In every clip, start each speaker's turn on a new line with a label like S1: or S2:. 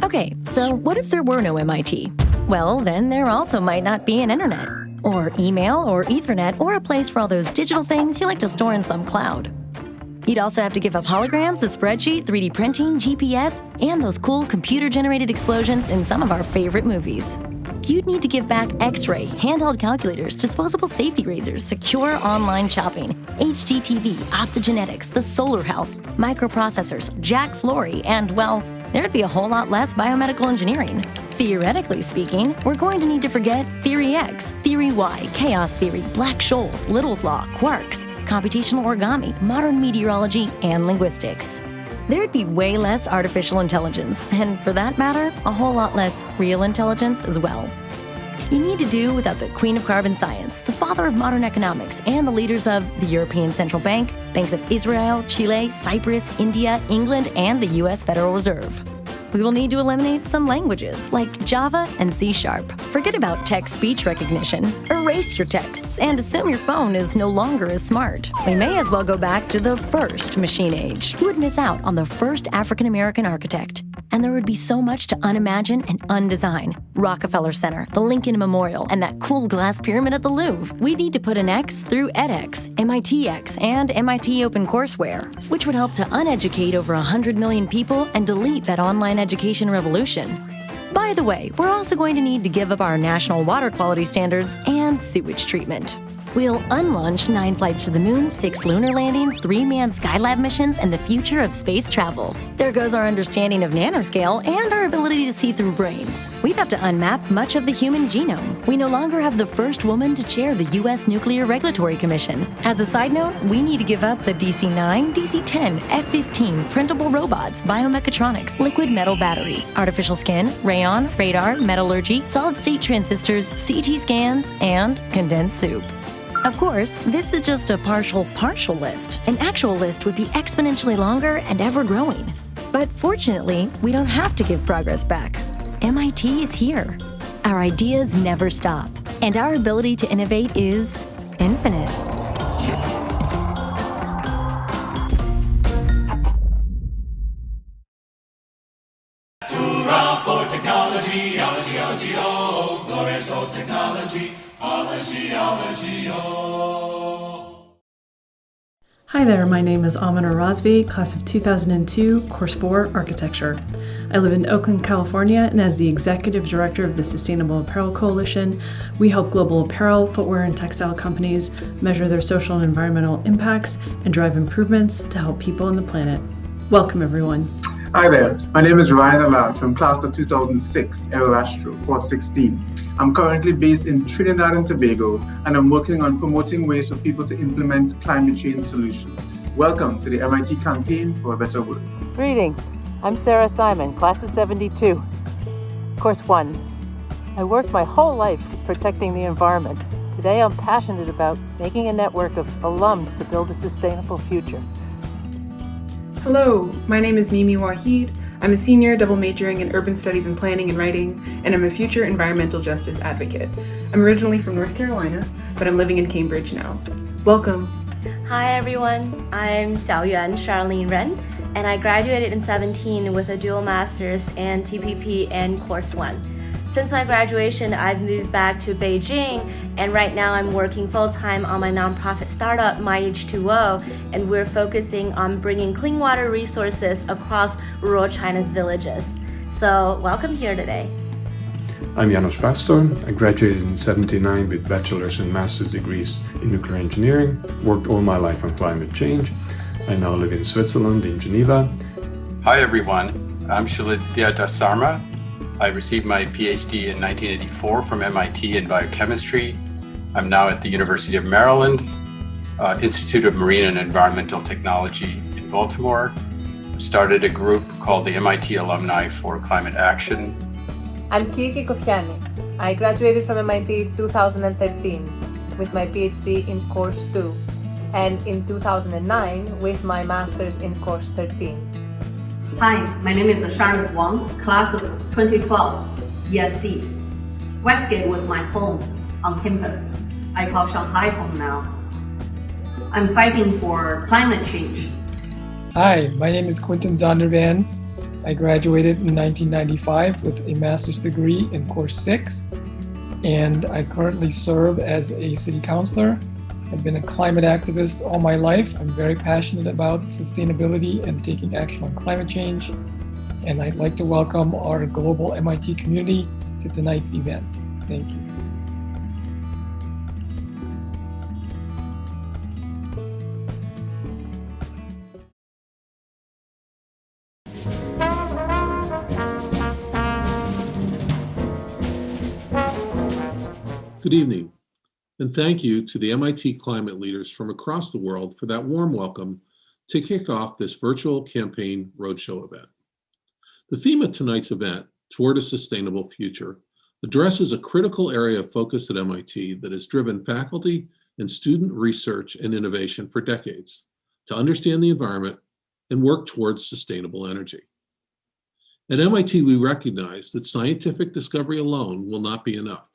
S1: Okay, so what if there were no MIT? Well, then there also might not be an internet, or email, or Ethernet, or a place for all those digital things you like to store in some cloud. You'd also have to give up holograms, a spreadsheet, 3D printing, GPS, and those cool computer-generated explosions in some of our favorite movies. You'd need to give back X-ray, handheld calculators, disposable safety razors, secure online shopping, HDTV, optogenetics, the solar house, microprocessors, Jack Flory, and, well, there'd be a whole lot less biomedical engineering. Theoretically speaking, we're going to need to forget Theory X, Theory Y, Chaos Theory, Black Scholes, Little's Law, quarks, computational origami, modern meteorology, and linguistics. There'd be way less artificial intelligence, and for that matter, a whole lot less real intelligence as well. You need to do without the queen of carbon science, the father of modern economics, and the leaders of the European Central Bank, banks of Israel, Chile, Cyprus, India, England, and the US Federal Reserve. We will need to eliminate some languages like Java and C#. Forget about text-speech recognition. Erase your texts and assume your phone is no longer as smart. We may as well go back to the first machine age. Who would miss out on the first African-American architect? And there would be so much to unimagine and undesign. Rockefeller Center, the Lincoln Memorial, and that cool glass pyramid at the Louvre. We need to put an X through edX, MITx, and MIT OpenCourseware, which would help to uneducate over 100 million people and delete that online education revolution. By the way, we're also going to need to give up our national water quality standards and sewage treatment. We'll unlaunch 9 flights to the moon, 6 lunar landings, 3 manned Skylab missions, and the future of space travel. There goes our understanding of nanoscale and our ability to see through brains. We'd have to unmap much of the human genome. We no longer have the first woman to chair the U.S. Nuclear Regulatory Commission. As a side note, we need to give up the DC-9, DC-10, F-15, printable robots, biomechatronics, liquid metal batteries, artificial skin, rayon, radar, metallurgy, solid-state transistors, CT scans, and condensed soup. Of course, this is just a partial list. An actual list would be exponentially longer and ever-growing. But fortunately, we don't have to give progress back. MIT is here. Our ideas never stop, and our ability to innovate is infinite.
S2: Hurrah for technology, ology, ology, oh, glorious old technology, ology, ology, oh.
S3: Hi there, my name is Amina Razvi, class of 2002, Course 4, Architecture. I live in Oakland, California, and as the Executive Director of the Sustainable Apparel Coalition, we help global apparel, footwear, and textile companies measure their social and environmental impacts and drive improvements to help people and the planet. Welcome, everyone.
S4: Hi there, my name is Ryan Allard from class of 2006, El Rastro, course 16. I'm currently based in Trinidad and Tobago, and I'm working on promoting ways for people to implement climate change solutions. Welcome to the MIT Campaign for a Better World.
S5: Greetings, I'm Sarah Simon, class of 72, course 1. I worked my whole life protecting the environment. Today I'm passionate about making a network of alums to build a sustainable future.
S6: Hello, my name is Mimi Wahid. I'm a senior double majoring in urban studies and planning and writing, and I'm a future environmental justice advocate. I'm originally from North Carolina, but I'm living in Cambridge now. Welcome.
S7: Hi everyone, I'm Xiaoyuan Charlene Ren, and I graduated in 2017 with a dual master's in TPP and Course 1. Since my graduation, I've moved back to Beijing, and right now I'm working full-time on my nonprofit startup, MyH2O, and we're focusing on bringing clean water resources across rural China's villages. So welcome here today.
S8: I'm Janos Pastor. I graduated in 1979 with bachelor's and master's degrees in nuclear engineering, worked all my life on climate change. I now live in Switzerland, in Geneva.
S9: Hi everyone, I'm Shalidya Dasarma. I received my PhD in 1984 from MIT in biochemistry. I'm now at the University of Maryland, Institute of Marine and Environmental Technology in Baltimore. I started a group called the MIT Alumni for Climate Action.
S10: I'm Kirki Kofiani. I graduated from MIT 2013 with my PhD in Course 2 and in 2009 with my master's in Course 13.
S11: Hi, my name is Charlotte Wang, class of 2012, ESD. Westgate was my home on campus. I call Shanghai home now. I'm fighting for climate change.
S12: Hi, my name is Quentin Zondervan. I graduated in 1995 with a master's degree in course 6, and I currently serve as a city councilor. I've been a climate activist all my life. I'm very passionate about sustainability and taking action on climate change. And I'd like to welcome our global MIT community to tonight's event. Thank you.
S13: Good evening, and thank you to the MIT climate leaders from across the world for that warm welcome to kick off this virtual campaign roadshow event. The theme of tonight's event, Toward a Sustainable Future, addresses a critical area of focus at MIT that has driven faculty and student research and innovation for decades to understand the environment and work towards sustainable energy. At MIT, we recognize that scientific discovery alone will not be enough.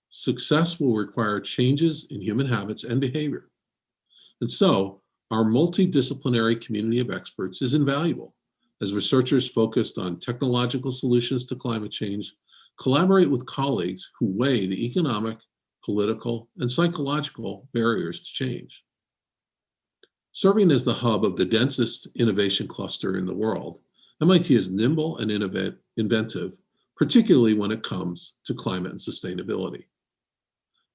S13: Success will require changes in human habits and behavior. And so, our multidisciplinary community of experts is invaluable as researchers focused on technological solutions to climate change collaborate with colleagues who weigh the economic, political, and psychological barriers to change. Serving as the hub of the densest innovation cluster in the world, MIT is nimble and inventive, particularly when it comes to climate and sustainability.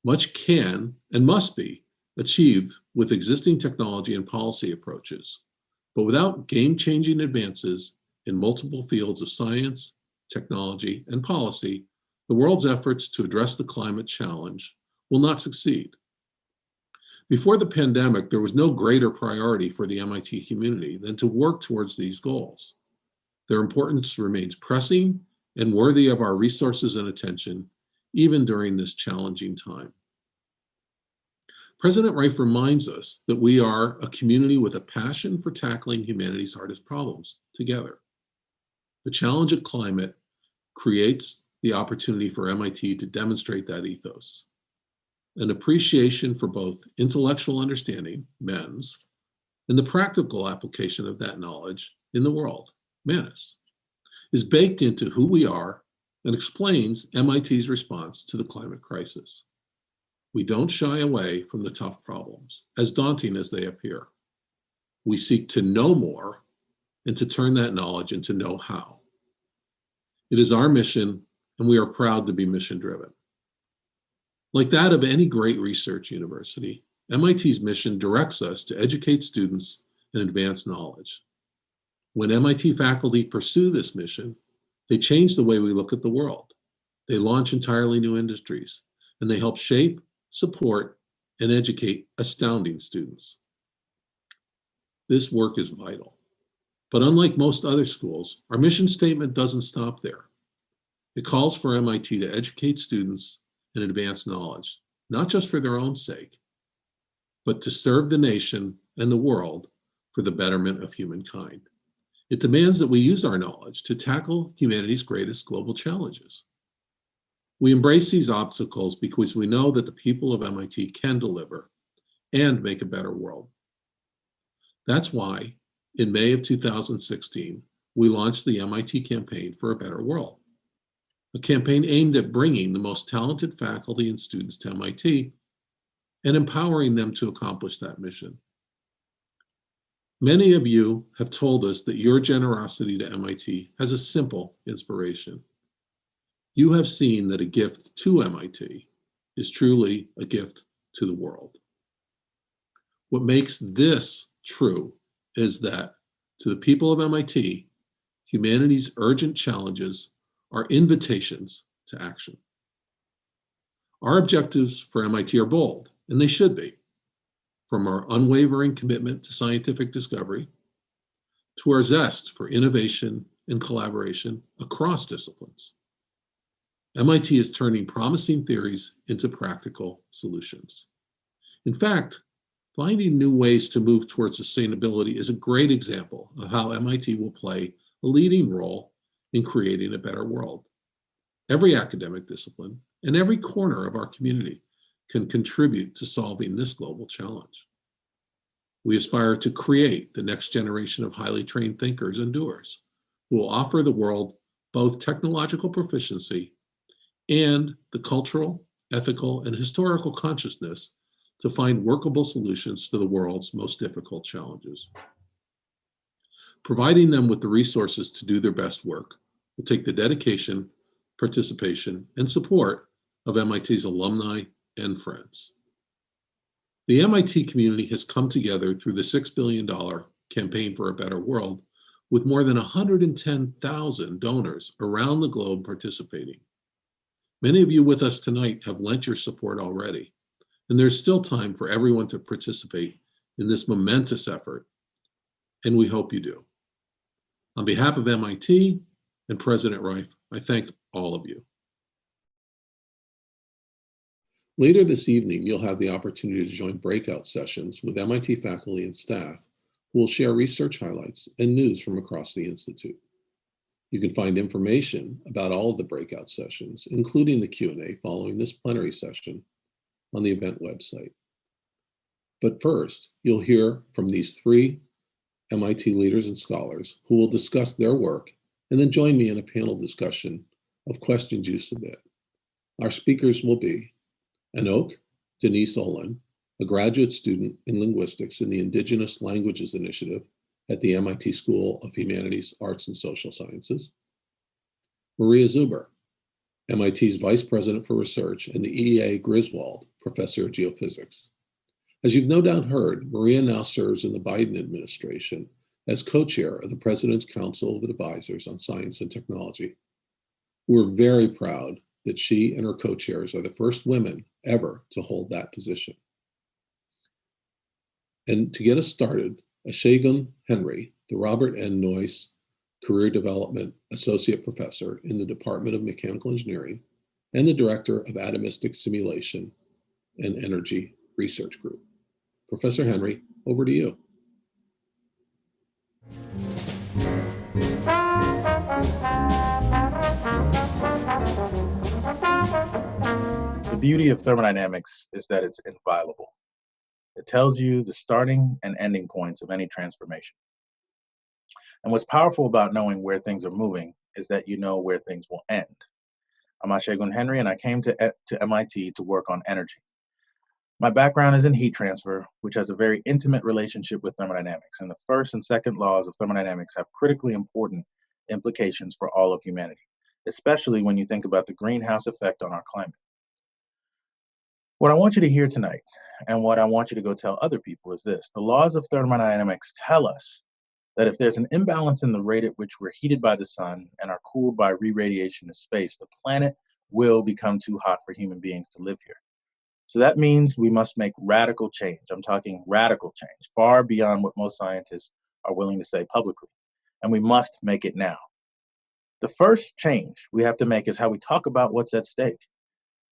S13: Much can and must be achieved with existing technology and policy approaches, but without game-changing advances in multiple fields of science, technology, and policy, the world's efforts to address the climate challenge will not succeed. Before the pandemic, there was no greater priority for the MIT community than to work towards these goals. Their importance remains pressing and worthy of our resources and attention, even during this challenging time. President Rife reminds us that we are a community with a passion for tackling humanity's hardest problems together. The challenge of climate creates the opportunity for MIT to demonstrate that ethos. An appreciation for both intellectual understanding, MENS, and the practical application of that knowledge in the world, MANIS, is baked into who we are and explains MIT's response to the climate crisis. We don't shy away from the tough problems, as daunting as they appear. We seek to know more and to turn that knowledge into know-how. It is our mission, and we are proud to be mission-driven. Like that of any great research university, MIT's mission directs us to educate students and advance knowledge. When MIT faculty pursue this mission, they change the way we look at the world. They launch entirely new industries, and they help shape, support, and educate astounding students. This work is vital. But unlike most other schools, our mission statement doesn't stop there. It calls for MIT to educate students and advance knowledge, not just for their own sake, but to serve the nation and the world for the betterment of humankind. It demands that we use our knowledge to tackle humanity's greatest global challenges. We embrace these obstacles because we know that the people of MIT can deliver and make a better world. That's why, in May of 2016, we launched the MIT Campaign for a Better World, a campaign aimed at bringing the most talented faculty and students to MIT and empowering them to accomplish that mission. Many of you have told us that your generosity to MIT has a simple inspiration. You have seen that a gift to MIT is truly a gift to the world. What makes this true is that to the people of MIT, humanity's urgent challenges are invitations to action. Our objectives for MIT are bold, and they should be, from our unwavering commitment to scientific discovery to our zest for innovation and collaboration across disciplines. MIT is turning promising theories into practical solutions. In fact, finding new ways to move towards sustainability is a great example of how MIT will play a leading role in creating a better world. Every academic discipline and every corner of our community can contribute to solving this global challenge. We aspire to create the next generation of highly trained thinkers and doers who will offer the world both technological proficiency and the cultural, ethical, and historical consciousness to find workable solutions to the world's most difficult challenges. Providing them with the resources to do their best work will take the dedication, participation, and support of MIT's alumni and friends. The MIT community has come together through the $6 billion Campaign for a Better World, with more than 110,000 donors around the globe participating. Many of you with us tonight have lent your support already, and there's still time for everyone to participate in this momentous effort, and we hope you do. On behalf of MIT and President Reif, I thank all of you. Later this evening, you'll have the opportunity to join breakout sessions with MIT faculty and staff who will share research highlights and news from across the Institute. You can find information about all of the breakout sessions, including the Q&A following this plenary session, on the event website. But first, you'll hear from these three MIT leaders and scholars who will discuss their work and then join me in a panel discussion of questions you submit. Our speakers will be Anouk Denise Olin, a graduate student in linguistics in the Indigenous Languages Initiative at the MIT School of Humanities, Arts, and Social Sciences. Maria Zuber, MIT's Vice President for Research and the E.A. Griswold Professor of Geophysics. As you've no doubt heard, Maria now serves in the Biden administration as co-chair of the President's Council of Advisors on Science and Technology. We're very proud that she and her co-chairs are the first women ever to hold that position. And to get us started, Ashegun Henry, the Robert N. Noyce Career Development Associate Professor in the Department of Mechanical Engineering and the Director of Atomistic Simulation and Energy Research Group. Professor Henry, over to you.
S14: The beauty of thermodynamics is that it's inviolable. It tells you the starting and ending points of any transformation. And what's powerful about knowing where things are moving is that you know where things will end. I'm Ashegun Henry, and I came to MIT to work on energy. My background is in heat transfer, which has a very intimate relationship with thermodynamics, and the first and second laws of thermodynamics have critically important implications for all of humanity, especially when you think about the greenhouse effect on our climate. What I want you to hear tonight, and what I want you to go tell other people, is this: the laws of thermodynamics tell us that if there's an imbalance in the rate at which we're heated by the sun and are cooled by re-radiation to space, the planet will become too hot for human beings to live here. So that means we must make radical change. I'm talking radical change, far beyond what most scientists are willing to say publicly. And we must make it now. The first change we have to make is how we talk about what's at stake.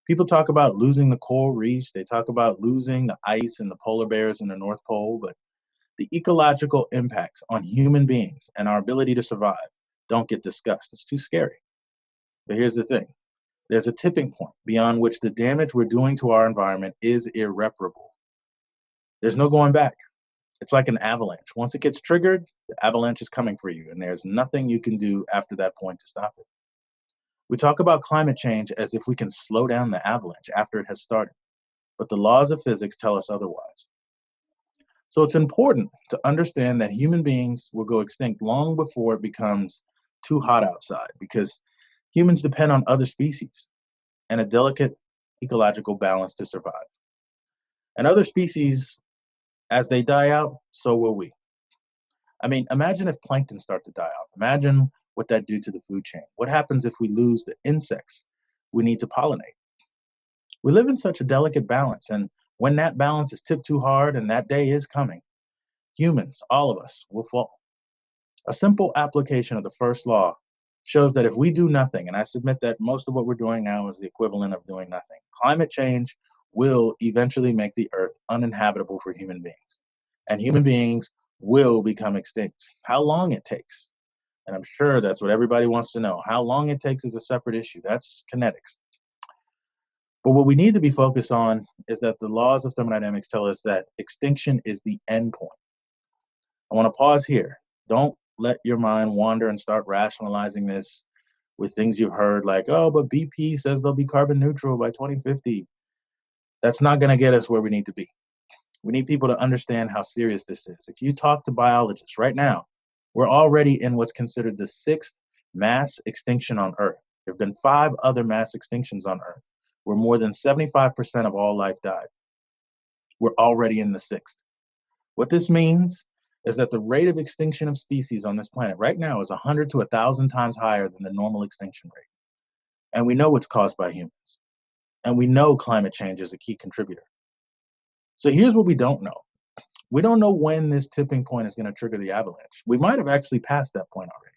S14: People talk about losing the coral reefs. They talk about losing the ice and the polar bears in the North Pole, but the ecological impacts on human beings and our ability to survive don't get discussed. It's too scary. But here's the thing. There's a tipping point beyond which the damage we're doing to our environment is irreparable. There's no going back. It's like an avalanche. Once it gets triggered, the avalanche is coming for you, and there's nothing you can do after that point to stop it. We talk about climate change as if we can slow down the avalanche after it has started, but the laws of physics tell us otherwise. So it's important to understand that human beings will go extinct long before it becomes too hot outside, because humans depend on other species and a delicate ecological balance to survive. And other species, as they die out, so will we. I mean, imagine if plankton start to die off. Imagine what that do to the food chain. What happens if we lose the insects we need to pollinate? We live in such a delicate balance, and when that balance is tipped too hard, and that day is coming, humans, all of us, will fall. A simple application of the first law shows that if we do nothing, and I submit that most of what we're doing now is the equivalent of doing nothing, climate change will eventually make the earth uninhabitable for human beings. And human beings will become extinct. How long it takes, and I'm sure that's what everybody wants to know, how long it takes is a separate issue. That's kinetics. But what we need to be focused on is that the laws of thermodynamics tell us that extinction is the end point. I want to pause here. Don't let your mind wander and start rationalizing this with things you've heard like, oh, but BP says they'll be carbon neutral by 2050. That's not going to get us where we need to be. We need people to understand how serious this is. If you talk to biologists right now, we're already in what's considered the 6th mass extinction on Earth. There have been 5 other mass extinctions on Earth, where more than 75% of all life died. We're already in the 6th. What this means is that the rate of extinction of species on this planet right now is 100 to 1,000 times higher than the normal extinction rate. And we know it's caused by humans. And we know climate change is a key contributor. So here's what we don't know. We don't know when this tipping point is going to trigger the avalanche. We might have actually passed that point already.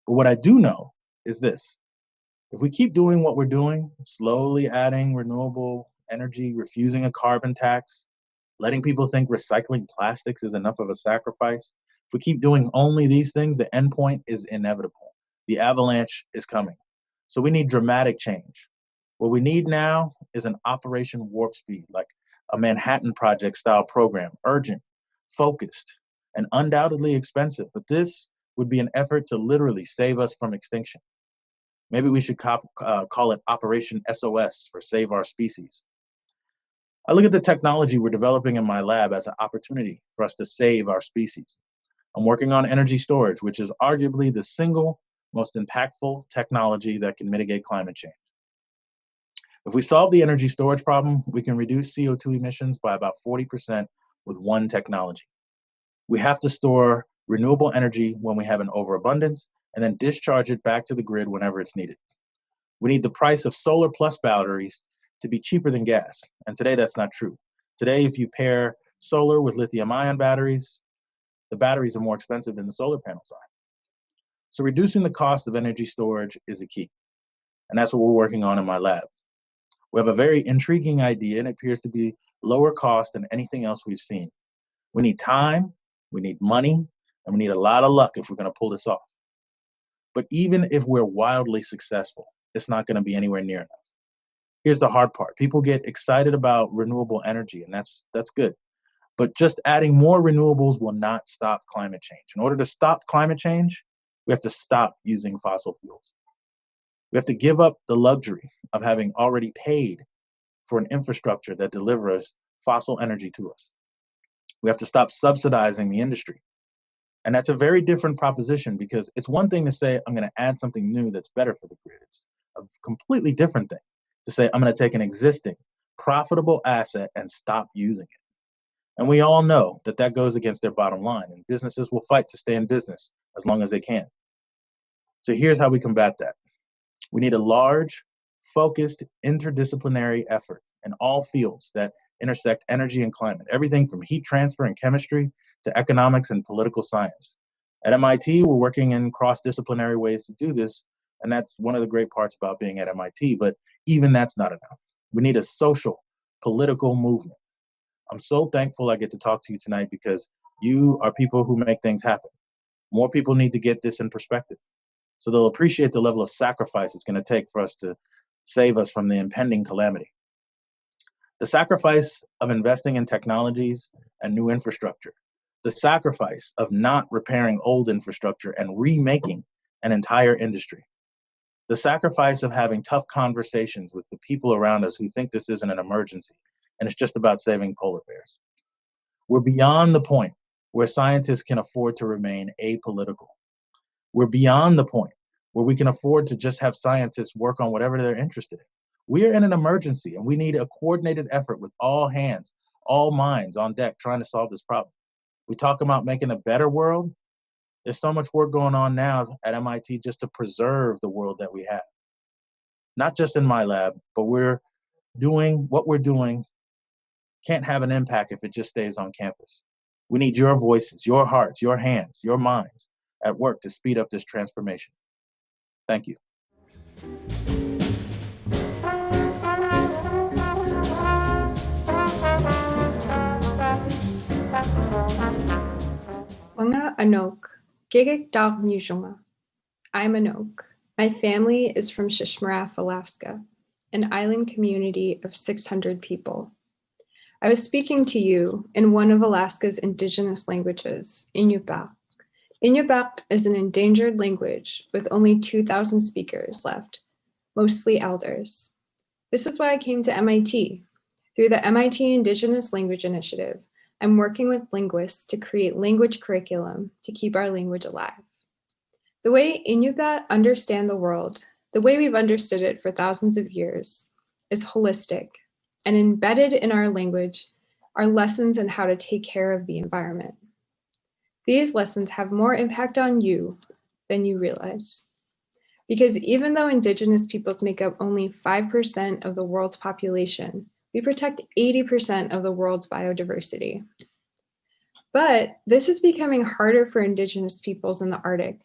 S14: But what I do know is this. If we keep doing what we're doing, slowly adding renewable energy, refusing a carbon tax, letting people think recycling plastics is enough of a sacrifice, if we keep doing only these things, the end point is inevitable. The avalanche is coming. So we need dramatic change. What we need now is an Operation Warp Speed, like a Manhattan Project style program, urgent, focused, and undoubtedly expensive. But this would be an effort to literally save us from extinction. Maybe we should call it Operation SOS for Save Our Species. I look at the technology we're developing in my lab as an opportunity for us to save our species. I'm working on energy storage, which is arguably the single most impactful technology that can mitigate climate change. If we solve the energy storage problem, we can reduce CO2 emissions by about 40% with one technology. We have to store renewable energy when we have an overabundance and then discharge it back to the grid whenever it's needed. We need the price of solar plus batteries to be cheaper than gas, and today that's not true. Today, if you pair solar with lithium-ion batteries, the batteries are more expensive than the solar panels are. So reducing the cost of energy storage is a key, and that's what we're working on in my lab. We have a very intriguing idea, and it appears to be lower cost than anything else we've seen. We need time, we need money, and we need a lot of luck if we're going to pull this off. But even if we're wildly successful, it's not going to be anywhere near enough. Here's the hard part. People get excited about renewable energy, and that's good. But just adding more renewables will not stop climate change. In order to stop climate change, we have to stop using fossil fuels. We have to give up the luxury of having already paid for an infrastructure that delivers fossil energy to us. We have to stop subsidizing the industry. And that's a very different proposition, because it's one thing to say, I'm going to add something new that's better for the grid. It's a completely different thing to say, I'm going to take an existing profitable asset and stop using it. And we all know that that goes against their bottom line, and businesses will fight to stay in business as long as they can. So here's how we combat that. We need a large, focused, interdisciplinary effort in all fields that intersect energy and climate, everything from heat transfer and chemistry to economics and political science. At MIT, we're working in cross-disciplinary ways to do this, and that's one of the great parts about being at MIT, but even that's not enough. We need a social, political movement. I'm so thankful I get to talk to you tonight, because you are people who make things happen. More people need to get this in perspective, so they'll appreciate the level of sacrifice it's going to take for us to save us from the impending calamity. The sacrifice of investing in technologies and new infrastructure, the sacrifice of not repairing old infrastructure and remaking an entire industry, the sacrifice of having tough conversations with the people around us who think this isn't an emergency and it's just about saving polar bears. We're beyond the point where scientists can afford to remain apolitical. We're beyond the point where we can afford to just have scientists work on whatever they're interested in. We are in an emergency, and we need a coordinated effort with all hands, all minds on deck trying to solve this problem. We talk about making a better world. There's so much work going on now at MIT just to preserve the world that we have. Not just in my lab, but we're doing what we're doing can't have an impact if it just stays on campus. We need your voices, your hearts, your hands, your minds at work to speed up this transformation. Thank you.
S15: Wanga Anok, Gigik Dag Nujunga. I'm Anok. My family is from Shishmaref, Alaska, an island community of 600 people. I was speaking to you in one of Alaska's indigenous languages, Inupiaq, Inupiaq is an endangered language with only 2,000 speakers left, mostly elders. This is why I came to MIT. Through the MIT Indigenous Language Initiative, I'm working with linguists to create language curriculum to keep our language alive. The way Inupiaq understand the world, the way we've understood it for thousands of years, is holistic, and embedded in our language are lessons on how to take care of the environment. These lessons have more impact on you than you realize. Because even though Indigenous peoples make up only 5% of the world's population, we protect 80% of the world's biodiversity. But this is becoming harder for Indigenous peoples in the Arctic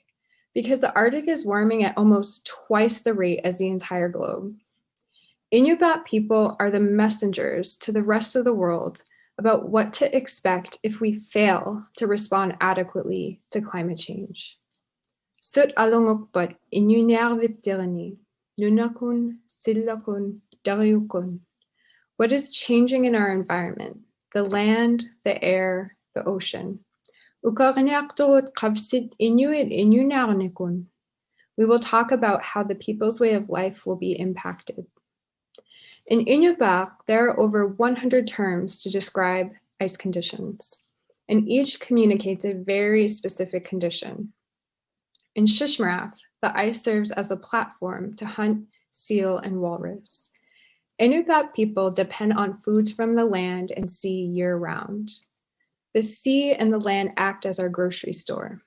S15: because the Arctic is warming at almost twice the rate as the entire globe. Inupiaq people are the messengers to the rest of the world about what to expect if we fail to respond adequately to climate change. Sut alongokpat inyunyar viptirani, nunakun, sillakun, daryukun. What is changing in our environment, the land, the air, the ocean? Ukarnyaktorot kavsit inuit inyunarnikun. We will talk about how the people's way of life will be impacted. In Inupiaq, there are over 100 terms to describe ice conditions, and each communicates a very specific condition. In Shishmaref, the ice serves as a platform to hunt seal and walrus. Inupiaq people depend on foods from the land and sea year-round. The sea and the land act as our grocery store.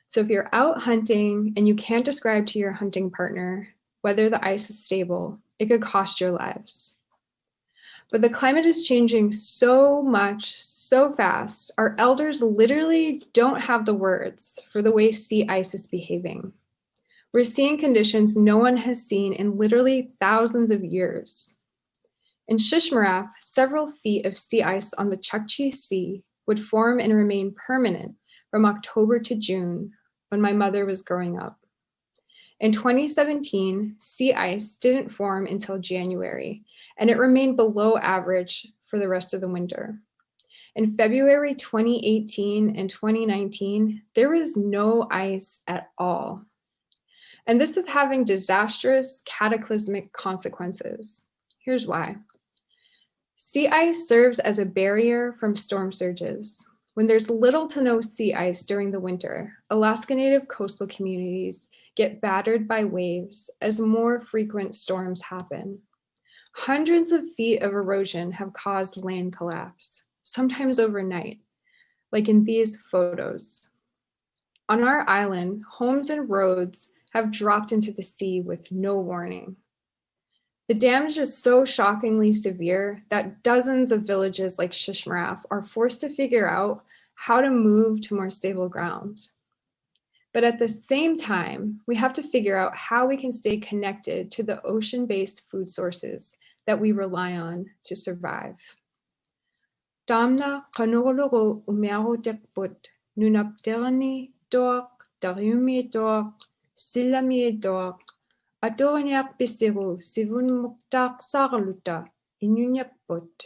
S15: So if you're out hunting and you can't describe to your hunting partner whether the ice is stable, it could cost your lives. But the climate is changing so much, so fast, our elders literally don't have the words for the way sea ice is behaving. We're seeing conditions no one has seen in literally thousands of years. In Shishmaref, several feet of sea ice on the Chukchi Sea would form and remain permanent from October to June when my mother was growing up. In 2017, sea ice didn't form until January, and it remained below average for the rest of the winter. In February 2018 and 2019, there was no ice at all. And this is having disastrous, cataclysmic consequences. Here's why. Sea ice serves as a barrier from storm surges. When there's little to no sea ice during the winter, Alaska Native coastal communities get battered by waves as more frequent storms happen. Hundreds of feet of erosion have caused land collapse, sometimes overnight, like in these photos. On our island, homes and roads have dropped into the sea with no warning. The damage is so shockingly severe that dozens of villages like Shishmaref are forced to figure out how to move to more stable ground. But at the same time, we have to figure out how we can stay connected to the ocean-based food sources that we rely on to survive. Damna kanologo umero dekput, nunapterani dork, dariumi dork, silami dork, adorniak bisiru, sivun muktak sarluta, inunyaput.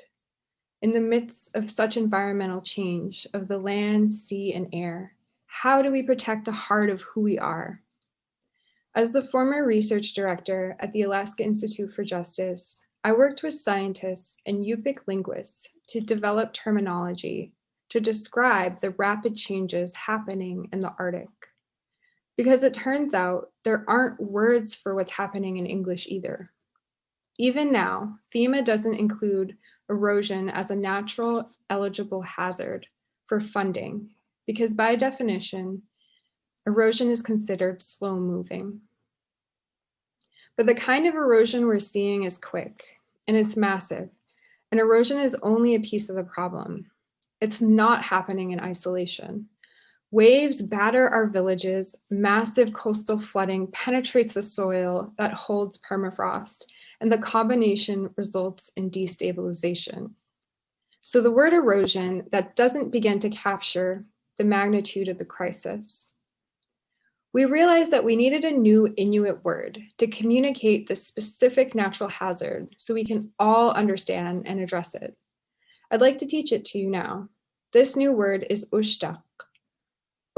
S15: In the midst of such environmental change of the land, sea, and air, how do we protect the heart of who we are? As the former research director at the Alaska Institute for Justice, I worked with scientists and Yupik linguists to develop terminology to describe the rapid changes happening in the Arctic. Because it turns out there aren't words for what's happening in English either. Even now, FEMA doesn't include erosion as a natural eligible hazard for funding, because by definition, erosion is considered slow moving. But the kind of erosion we're seeing is quick and it's massive, and erosion is only a piece of the problem. It's not happening in isolation. Waves batter our villages, massive coastal flooding penetrates the soil that holds permafrost, and the combination results in destabilization. So the word erosion that doesn't begin to capture the magnitude of the crisis. We realized that we needed a new Inuit word to communicate this specific natural hazard so we can all understand and address it. I'd like to teach it to you now. This new word is ushtak.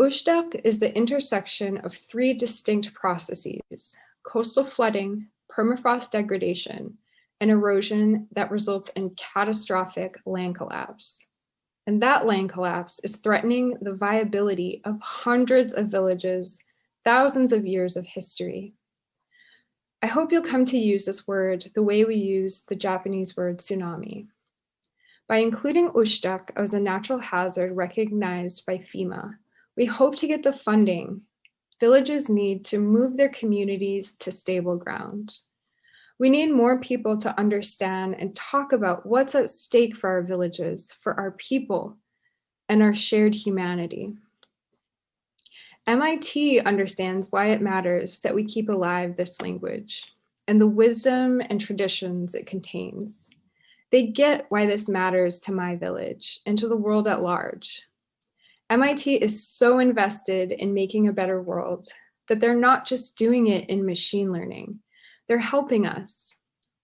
S15: Ushtaq is the intersection of three distinct processes: coastal flooding, permafrost degradation, and erosion that results in catastrophic land collapse. And that land collapse is threatening the viability of hundreds of villages, thousands of years of history. I hope you'll come to use this word the way we use the Japanese word tsunami. By including Ushtaq as a natural hazard recognized by FEMA, we hope to get the funding villages need to move their communities to stable ground. We need more people to understand and talk about what's at stake for our villages, for our people, and our shared humanity. MIT understands why it matters that we keep alive this language and the wisdom and traditions it contains. They get why this matters to my village and to the world at large. MIT is so invested in making a better world that they're not just doing it in machine learning. They're helping us,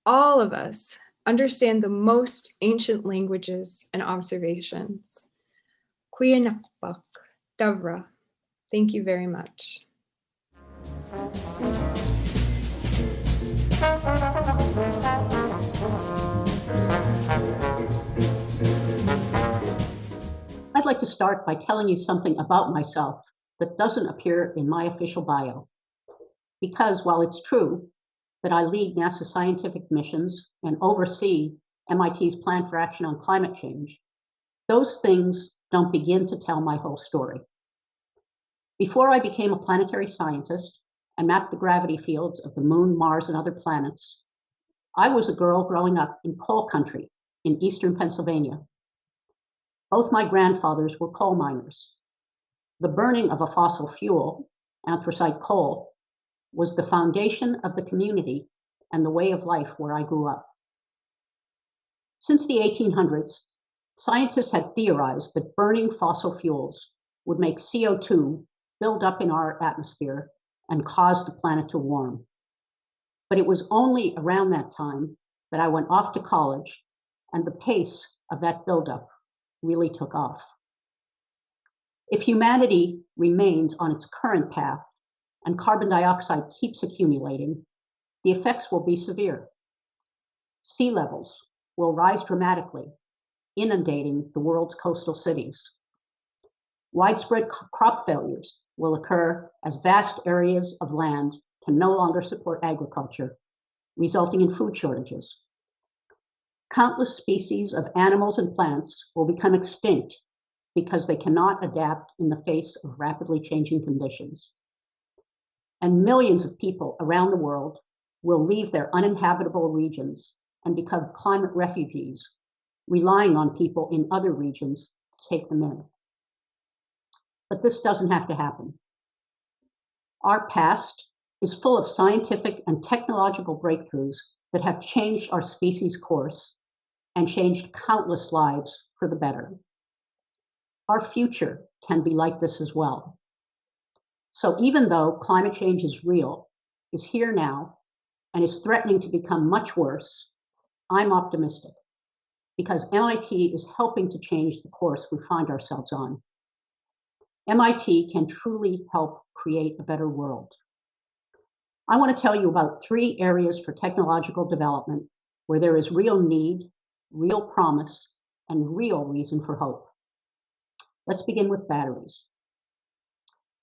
S15: all of us, understand the most ancient languages and observations. Kuyanakpak, Davra. Thank you very much.
S16: I'd like to start by telling you something about myself that doesn't appear in my official bio. Because while it's true that I lead NASA scientific missions and oversee MIT's Plan for Action on Climate Change, those things don't begin to tell my whole story. Before I became a planetary scientist and mapped the gravity fields of the Moon, Mars, and other planets, I was a girl growing up in coal country in eastern Pennsylvania. Both my grandfathers were coal miners. The burning of a fossil fuel, anthracite coal, was the foundation of the community and the way of life where I grew up. Since the 1800s, scientists had theorized that burning fossil fuels would make CO2 build up in our atmosphere and cause the planet to warm. But it was only around that time that I went off to college and the pace of that buildup really took off. If humanity remains on its current path and carbon dioxide keeps accumulating, the effects will be severe. Sea levels will rise dramatically, inundating the world's coastal cities. Widespread crop failures will occur as vast areas of land can no longer support agriculture, resulting in food shortages. Countless species of animals and plants will become extinct because they cannot adapt in the face of rapidly changing conditions. And millions of people around the world will leave their uninhabitable regions and become climate refugees, relying on people in other regions to take them in. But this doesn't have to happen. Our past is full of scientific and technological breakthroughs that have changed our species' course and changed countless lives for the better. Our future can be like this as well. So even though climate change is real, is here now, and is threatening to become much worse, I'm optimistic because MIT is helping to change the course we find ourselves on. MIT can truly help create a better world. I want to tell you about 3 areas for technological development where there is real need, real promise, and real reason for hope. Let's begin with batteries.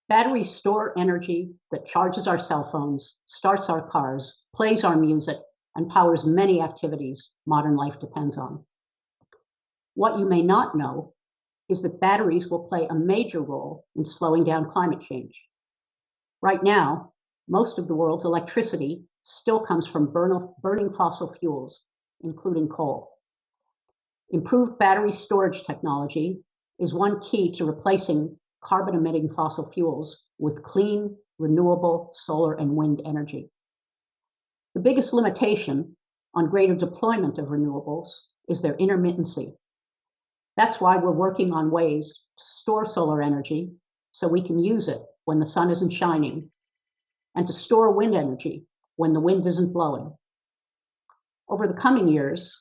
S16: Batteries store energy that charges our cell phones, starts our cars, plays our music, and powers many activities modern life depends on. What you may not know is that batteries will play a major role in slowing down climate change. Right now, most of the world's electricity still comes from burning fossil fuels, including coal. Improved battery storage technology is one key to replacing carbon-emitting fossil fuels with clean, renewable solar and wind energy. The biggest limitation on greater deployment of renewables is their intermittency. That's why we're working on ways to store solar energy so we can use it when the sun isn't shining, and to store wind energy when the wind isn't blowing. Over the coming years,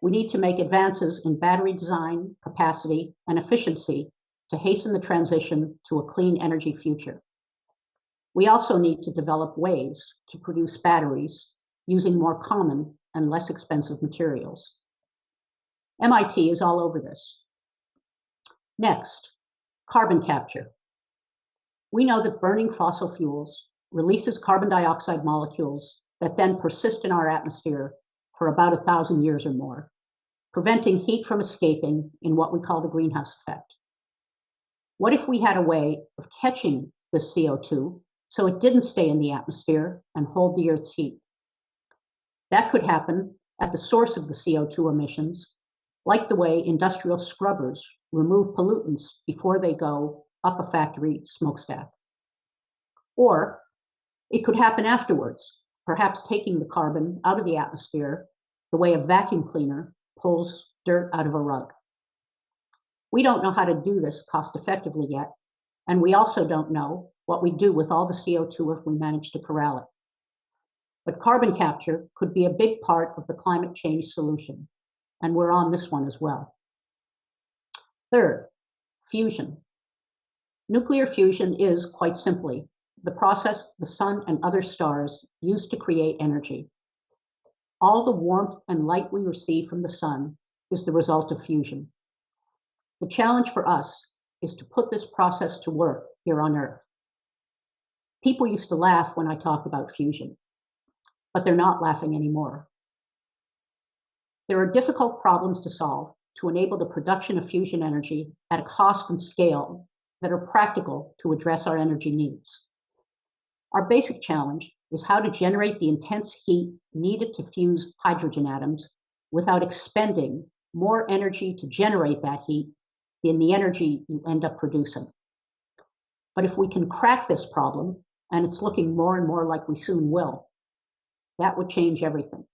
S16: we need to make advances in battery design, capacity, and efficiency to hasten the transition to a clean energy future. We also need to develop ways to produce batteries using more common and less expensive materials. MIT is all over this. Next, carbon capture. We know that burning fossil fuels releases carbon dioxide molecules that then persist in our atmosphere for about 1,000 years or more, preventing heat from escaping in what we call the greenhouse effect. What if we had a way of catching this CO2 so it didn't stay in the atmosphere and hold the Earth's heat? That could happen at the source of the CO2 emissions, like the way industrial scrubbers remove pollutants before they go up a factory smokestack. Or it could happen afterwards, perhaps taking the carbon out of the atmosphere the way a vacuum cleaner pulls dirt out of a rug. We don't know how to do this cost effectively yet, and we also don't know what we do with all the CO2 if we manage to corral it. But carbon capture could be a big part of the climate change solution, and we're on this one as well. Third, fusion. Nuclear fusion is, quite simply, the process the sun and other stars use to create energy. All the warmth and light we receive from the sun is the result of fusion. The challenge for us is to put this process to work here on Earth. People used to laugh when I talked about fusion, but they're not laughing anymore. There are difficult problems to solve to enable the production of fusion energy at a cost and scale that are practical to address our energy needs. Our basic challenge is how to generate the intense heat needed to fuse hydrogen atoms without expending more energy to generate that heat than the energy you end up producing. But if we can crack this problem, and it's looking more and more like we soon will, that would change everything.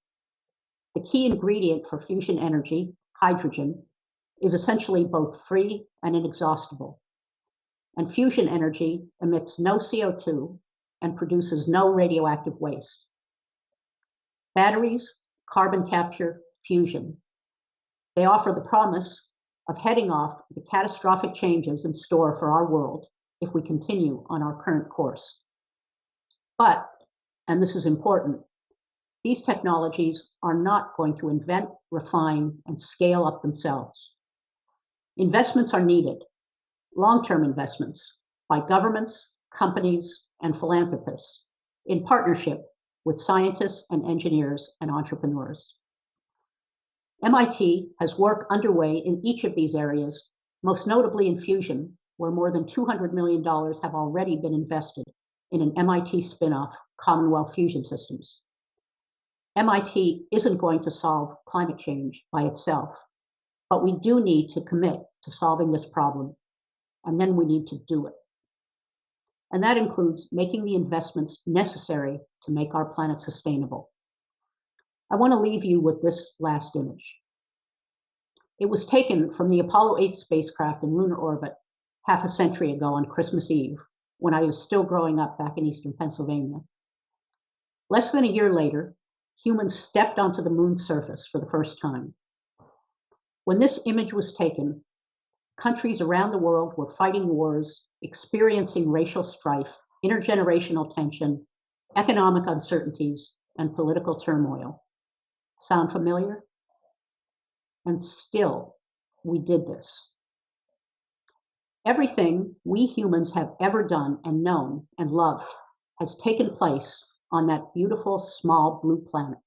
S16: The key ingredient for fusion energy, hydrogen, is essentially both free and inexhaustible. And fusion energy emits no CO2 and produces no radioactive waste. Batteries, carbon capture, fusion. They offer the promise of heading off the catastrophic changes in store for our world if we continue on our current course. But, and this is important, these technologies are not going to invent, refine, and scale up themselves. Investments are needed, long-term investments by governments, companies, and philanthropists in partnership with scientists and engineers and entrepreneurs. MIT has work underway in each of these areas, most notably in fusion, where more than $200 million have already been invested in an MIT spin-off, Commonwealth Fusion Systems. MIT isn't going to solve climate change by itself, but we do need to commit to solving this problem, and then we need to do it. And that includes making the investments necessary to make our planet sustainable. I want to leave you with this last image. It was taken from the Apollo 8 spacecraft in lunar orbit half a century ago on Christmas Eve, when I was still growing up back in eastern Pennsylvania. Less than a year later, humans stepped onto the moon's surface for the first time. When this image was taken, countries around the world were fighting wars, experiencing racial strife, intergenerational tension, economic uncertainties, and political turmoil. Sound familiar? And still, we did this. Everything we humans have ever done and known and loved has taken place on that beautiful, small blue planet.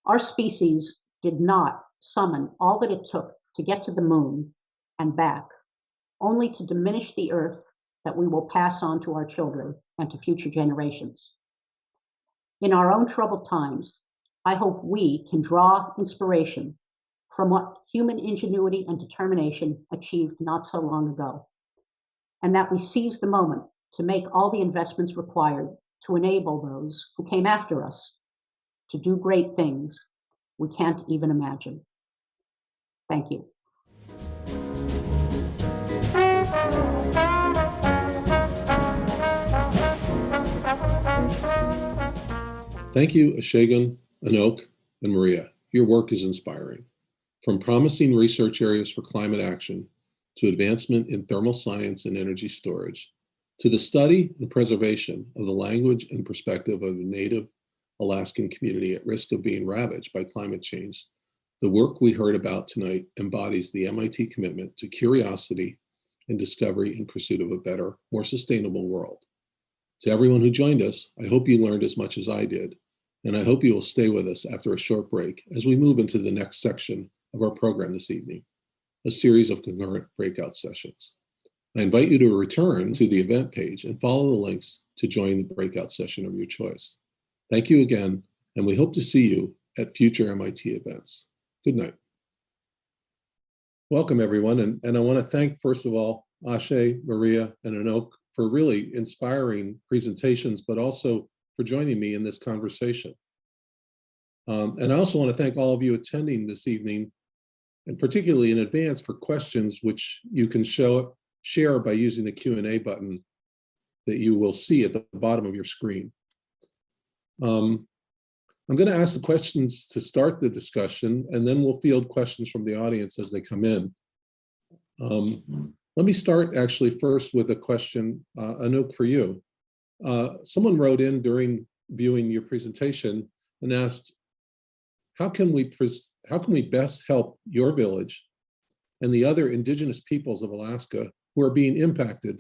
S16: Our species did not summon all that it took to get to the moon and back, only to diminish the Earth that we will pass on to our children and to future generations. In our own troubled times, I hope we can draw inspiration from what human ingenuity and determination achieved not so long ago, and that we seize the moment to make all the investments required to enable those who came after us to do great things we can't even imagine. Thank you.
S13: Thank you, Eshegun, Anouk, and Maria. Your work is inspiring. From promising research areas for climate action to advancement in thermal science and energy storage, to the study and preservation of the language and perspective of the Native Alaskan community at risk of being ravaged by climate change, the work we heard about tonight embodies the MIT commitment to curiosity and discovery in pursuit of a better, more sustainable world. To everyone who joined us, I hope you learned as much as I did, and I hope you will stay with us after a short break as we move into the next section of our program this evening, a series of concurrent breakout sessions. I invite you to return to the event page and follow the links to join the breakout session of your choice. Thank you again, and we hope to see you at future MIT events. Good night. Welcome, everyone, and I want to thank, first of all, Ashe, Maria, and Anouk for really inspiring presentations, but also for joining me in this conversation. And I also want to thank all of you attending this evening, and particularly in advance for questions which you can share by using the Q&A button that you will see at the bottom of your screen. I'm going to ask the questions to start the discussion, and then we'll field questions from the audience as they come in. Let me start actually first with a question, Anouk, for you. Someone wrote in during viewing your presentation and asked, how can we best help your village and the other indigenous peoples of Alaska who are being impacted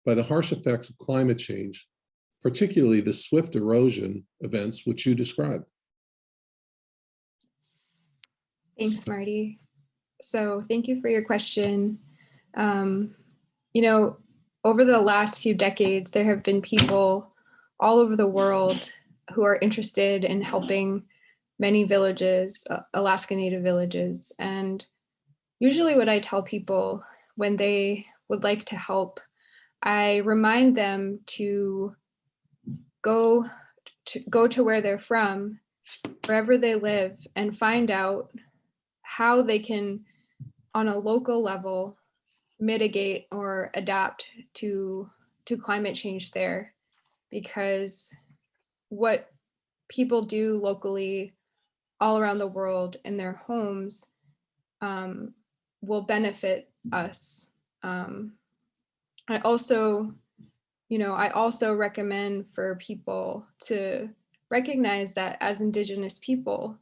S13: by the harsh effects of climate change, particularly the swift erosion events which you described?
S15: Thanks, Marty. So thank you for your question. You know, over the last few decades, there have been people all over the world who are interested in helping many villages, Alaska Native villages. And usually what I tell people when they would like to help, I remind them to go to where they're from, wherever they live, and find out how they can, on a local level, mitigate or adapt to climate change there. Because what people do locally all around the world in their homes will benefit us. I also recommend for people to recognize that as Indigenous people,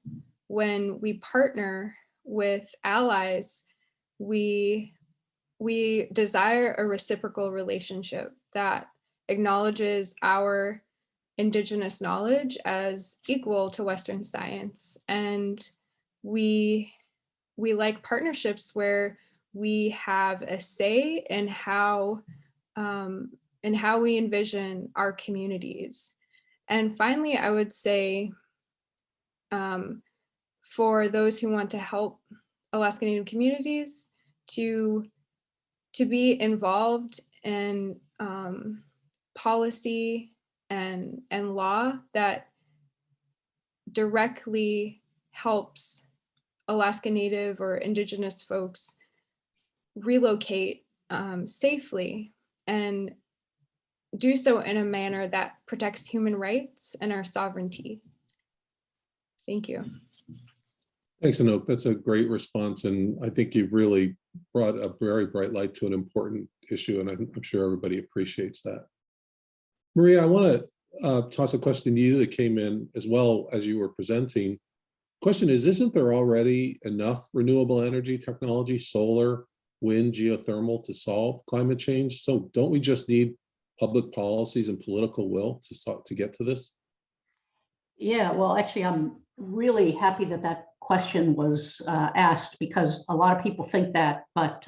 S15: when we partner with allies, we desire a reciprocal relationship that acknowledges our Indigenous knowledge as equal to Western science. And we like partnerships where we have a say in how we envision our communities. And finally, I would say, for those who want to help Alaska Native communities, to be involved in policy and law that directly helps Alaska Native or Indigenous folks relocate safely and do so in a manner that protects human rights and our sovereignty. Thank you.
S13: Thanks, Anouk. That's a great response. And I think you've really brought a very bright light to an important issue, and I'm sure everybody appreciates that. Maria, I want to toss a question to you that came in as well as you were presenting. Question is, isn't there already enough renewable energy technology, solar, wind, geothermal, to solve climate change? So don't we just need public policies and political will to get to this?
S16: Yeah, well, actually, I'm really happy that that question was asked, because a lot of people think that, but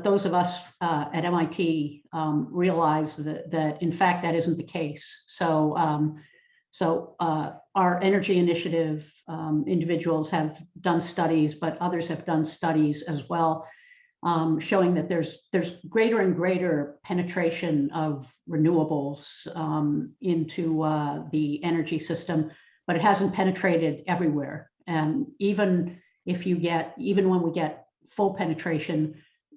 S16: those of us at MIT realize that in fact that isn't the case. So our energy initiative individuals have done studies, but others have done studies as well, showing that there's greater and greater penetration of renewables into the energy system, but it hasn't penetrated everywhere. And even when we get full penetration,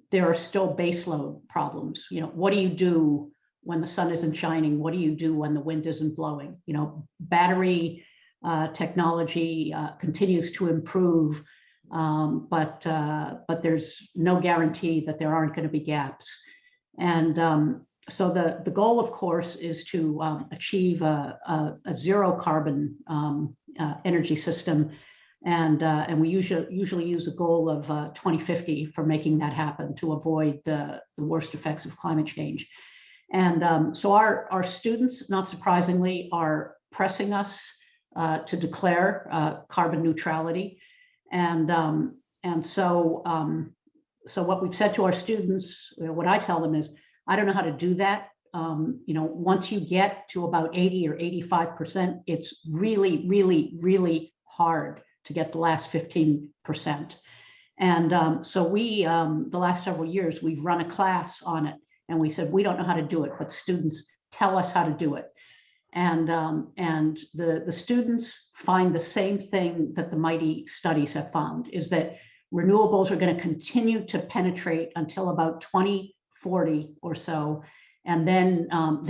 S16: there are still baseload problems. You know, what do you do when the sun isn't shining? What do you do when the wind isn't blowing? You know, battery technology continues to improve, but there's no guarantee that there aren't going to be gaps. And so the goal, of course, is to achieve a zero carbon energy system. And we usually use a goal of 2050 for making that happen, to avoid the worst effects of climate change. And so our students, not surprisingly, are pressing us to declare carbon neutrality. And so what we've said to our students, what I tell them is, I don't know how to do that. Once you get to about 80 or 85%, it's really, really, really hard to get the last 15%. And so we, the last several years, we've run a class on it, and we said, we don't know how to do it, but students tell us how to do it. And the students find the same thing that the MIGHTY studies have found, is that renewables are going to continue to penetrate until about 2040 or so. And then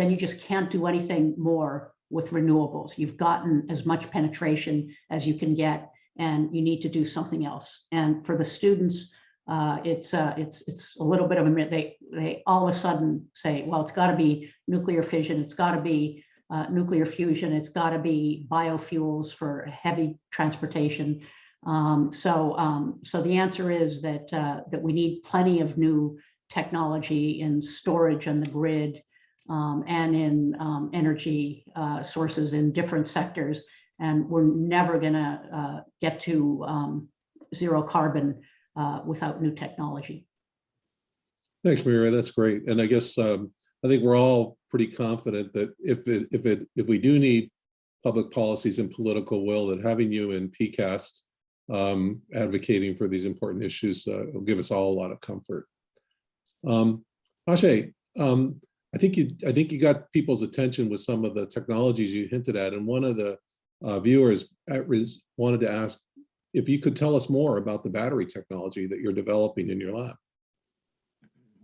S16: you just can't do anything more with renewables. You've gotten as much penetration as you can get, and you need to do something else. And for the students, it's a little bit of a, they all of a sudden say, well, it's got to be nuclear fission, it's got to be nuclear fusion, it's got to be biofuels for heavy transportation. So the answer is that we need plenty of new technology in storage and the grid, and in energy sources in different sectors. And we're never going to get to zero carbon without new technology.
S13: Thanks, Maria. That's great. And I guess I think we're all pretty confident that if we do need public policies and political will, that having you in PCAST advocating for these important issues will give us all a lot of comfort. Ajay, I think you got people's attention with some of the technologies you hinted at, and one of the viewers wanted to ask if you could tell us more about the battery technology that you're developing in your lab.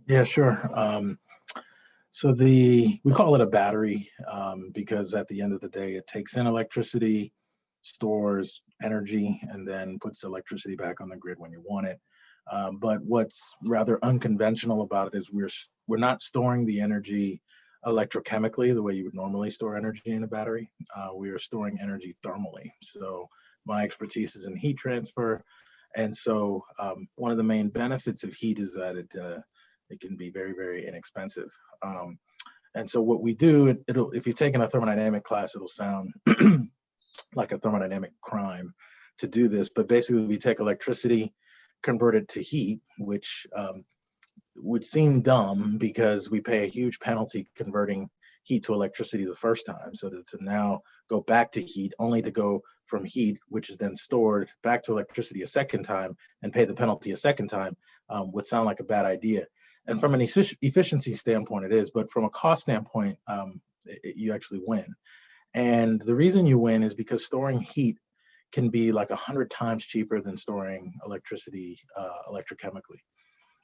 S14: Yeah, sure. So we call it a battery because at the end of the day, it takes in electricity, stores energy, and then puts electricity back on the grid when you want it. But what's rather unconventional about it is we're not storing the energy electrochemically the way you would normally store energy in a battery. We are storing energy thermally. So my expertise is in heat transfer. And so one of the main benefits of heat is that it can be very, very inexpensive. And so what we do, if you've taken a thermodynamic class, it'll sound like a thermodynamic crime to do this. But basically we take electricity, convert it to heat, which would seem dumb because we pay a huge penalty converting heat to electricity the first time. So to now go back to heat, only to go from heat, which is then stored, back to electricity a second time and pay the penalty a second time, would sound like a bad idea. And from an efficiency standpoint, it is, but from a cost standpoint, you actually win. And the reason you win is because storing heat can be like 100 times cheaper than storing electricity electrochemically.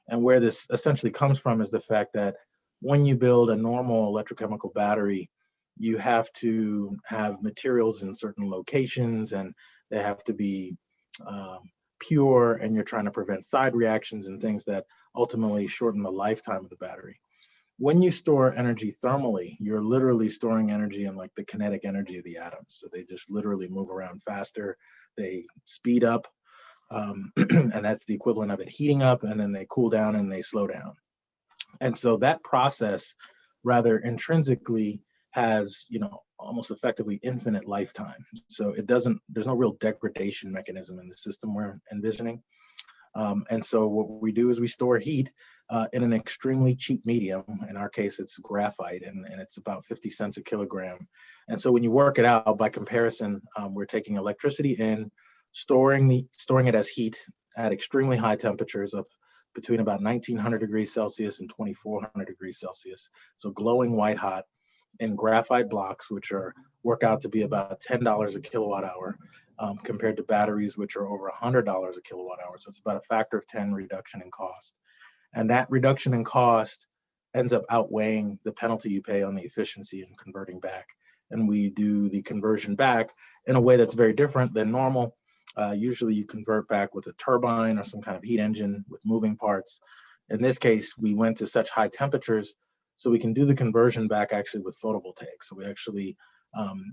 S14: And where this essentially comes from is the fact that when you build a normal electrochemical battery, you have to have materials in certain locations, and they have to be pure, and you're trying to prevent side reactions and things that ultimately shorten the lifetime of the battery. When you store energy thermally, you're literally storing energy in like the kinetic energy of the atoms. So they just literally move around faster, they speed up, and that's the equivalent of it heating up, and then they cool down and they slow down. And so that process rather intrinsically has, almost effectively infinite lifetime. So there's no real degradation mechanism in the system we're envisioning. And so what we do is we store heat in an extremely cheap medium. In our case, it's graphite, and it's about 50 cents a kilogram. And so when you work it out, by comparison, we're taking electricity in, storing it as heat at extremely high temperatures, up between about 1900 degrees Celsius and 2400 degrees Celsius. So glowing white hot in graphite blocks, which work out to be about $10 a kilowatt hour, compared to batteries, which are over $100 a kilowatt hour. So it's about a factor of 10 reduction in cost. And that reduction in cost ends up outweighing the penalty you pay on the efficiency in converting back. And we do the conversion back in a way that's very different than normal. Usually you convert back with a turbine or some kind of heat engine with moving parts. In this case, we went to such high temperatures so we can do the conversion back actually with photovoltaic. So we actually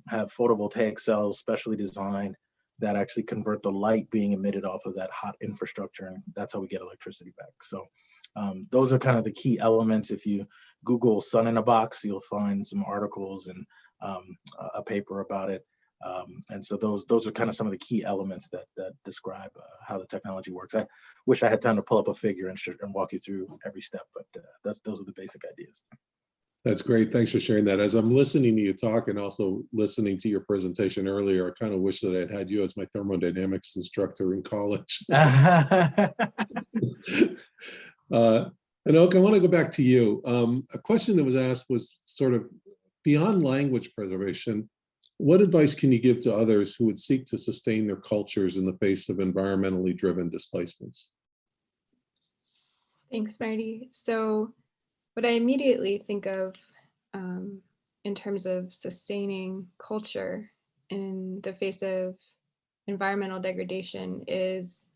S14: have photovoltaic cells specially designed that actually convert the light being emitted off of that hot infrastructure, and that's how we get electricity back. So those are kind of the key elements. If you Google sun in a box, you'll find some articles and a paper about it. And so those are kind of some of the key elements that describe how the technology works. I wish I had time to pull up a figure and walk you through every step, but those are the basic ideas.
S13: That's great. Thanks for sharing that. As I'm listening to you talk and also listening to your presentation earlier, I kind of wish that I'd had you as my thermodynamics instructor in college. And Oak, I want to go back to you. A question that was asked was sort of beyond language preservation. What advice can you give to others who would seek to sustain their cultures in the face of environmentally driven displacements?
S15: Thanks, Marty. So what I immediately think of in terms of sustaining culture in the face of environmental degradation is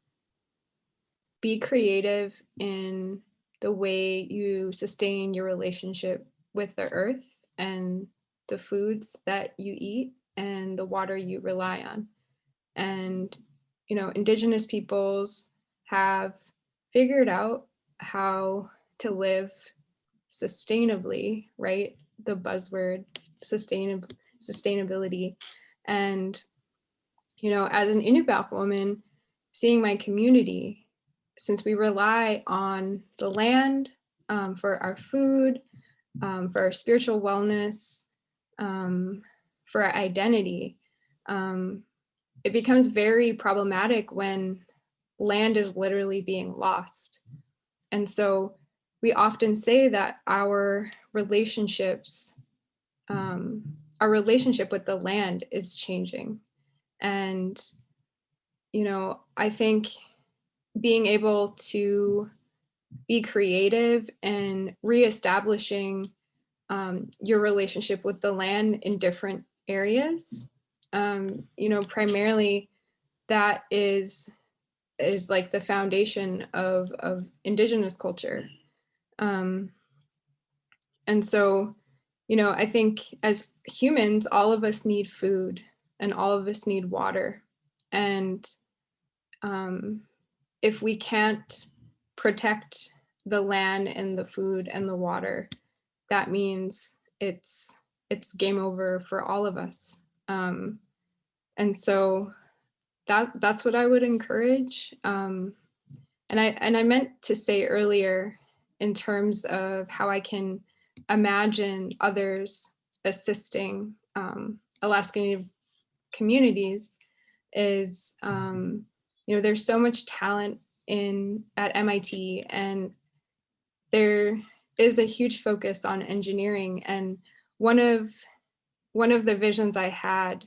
S15: be creative in the way you sustain your relationship with the earth and the foods that you eat and the water you rely on. And, you know, Indigenous peoples have figured out how to live sustainably, right? The buzzword sustainability. And, you know, as an Inupiaq woman, seeing my community, since we rely on the land for our food, for our spiritual wellness, for our identity, it becomes very problematic when land is literally being lost. And so we often say that our relationships, our relationship with the land is changing. And, you know, I think being able to be creative and reestablishing your relationship with the land in different areas, you know, primarily that is like the foundation of Indigenous culture. And so, you know, I think as humans, all of us need food and all of us need water. And if we can't protect the land and the food and the water, that means it's game over for all of us. And so that's what I would encourage. And I meant to say earlier, in terms of how I can imagine others assisting Alaska Native communities, is you know, there's so much talent at MIT, and there is a huge focus on engineering. And one of the visions I had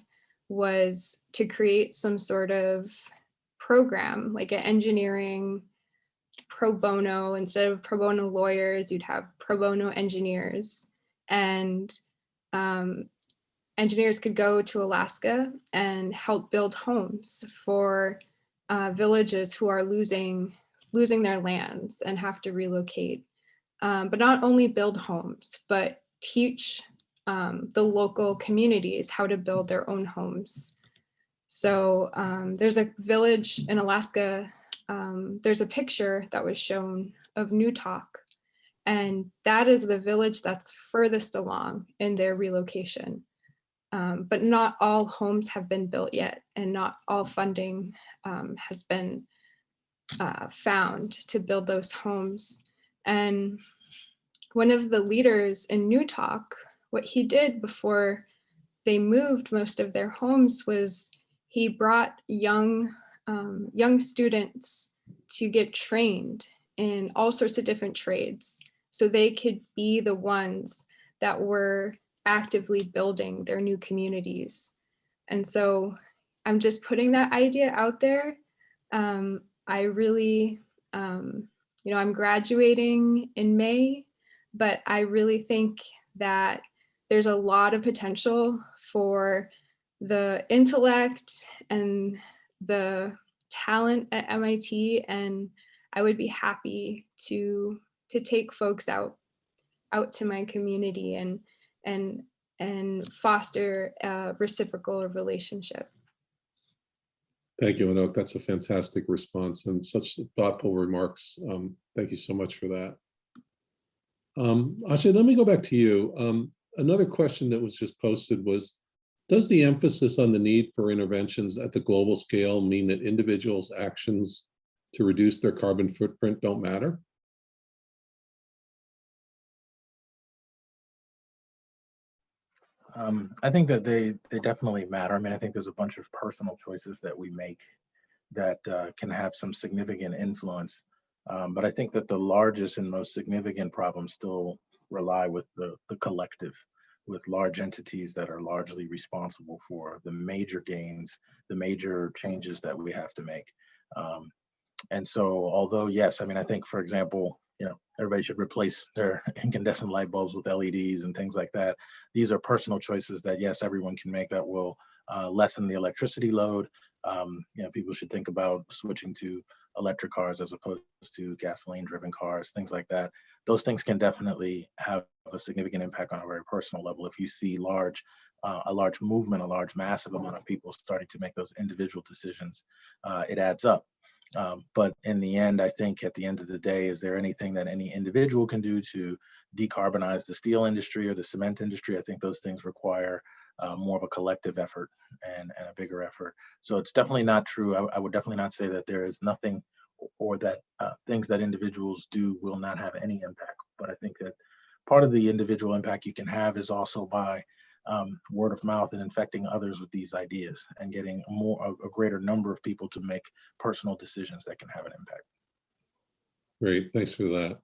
S15: was to create some sort of program, like an engineering pro bono. Instead of pro bono lawyers, you'd have pro bono engineers, and engineers could go to Alaska and help build homes for villages who are losing their lands and have to relocate. But not only build homes, but teach the local communities how to build their own homes. So there's a village in Alaska, there's a picture that was shown of Newtok, and that is the village that's furthest along in their relocation. But not all homes have been built yet, and not all funding has been found to build those homes. And one of the leaders in Newtok, what he did before they moved most of their homes was he brought young students to get trained in all sorts of different trades, so they could be the ones that were actively building their new communities. And so I'm just putting that idea out there. I really, you know, I'm graduating in May, but I really think that there's a lot of potential for the intellect and the talent at MIT, and I would be happy to take folks out to my community and foster a reciprocal relationship.
S13: Thank you, Anouk. That's a fantastic response and such thoughtful remarks. Thank you so much for that. Ashley, let me go back to you. Another question that was just posted was, does the emphasis on the need for interventions at the global scale mean that individuals' actions to reduce their carbon footprint don't matter?
S14: I think that they definitely matter. I mean, I think there's a bunch of personal choices that we make that can have some significant influence. But I think that the largest and most significant problems still rely with the collective, with large entities that are largely responsible for the major gains, the major changes that we have to make. And so, although, yes, I mean, I think, for example, everybody should replace their incandescent light bulbs with LEDs and things like that. These are personal choices that, yes, everyone can make that will lessen the electricity load. People should think about switching to electric cars as opposed to gasoline-driven cars, things like that. Those things can definitely have a significant impact on a very personal level. If you see a large movement, a large massive amount of people starting to make those individual decisions, it adds up. But in the end, I think at the end of the day, is there anything that any individual can do to decarbonize the steel industry or the cement industry? I think those things require more of a collective effort and a bigger effort. So it's definitely not true. I would definitely not say that there is nothing or that things that individuals do will not have any impact. But I think that part of the individual impact you can have is also by word of mouth and infecting others with these ideas and getting a greater number of people to make personal decisions that can have an impact.
S13: Great, thanks for that.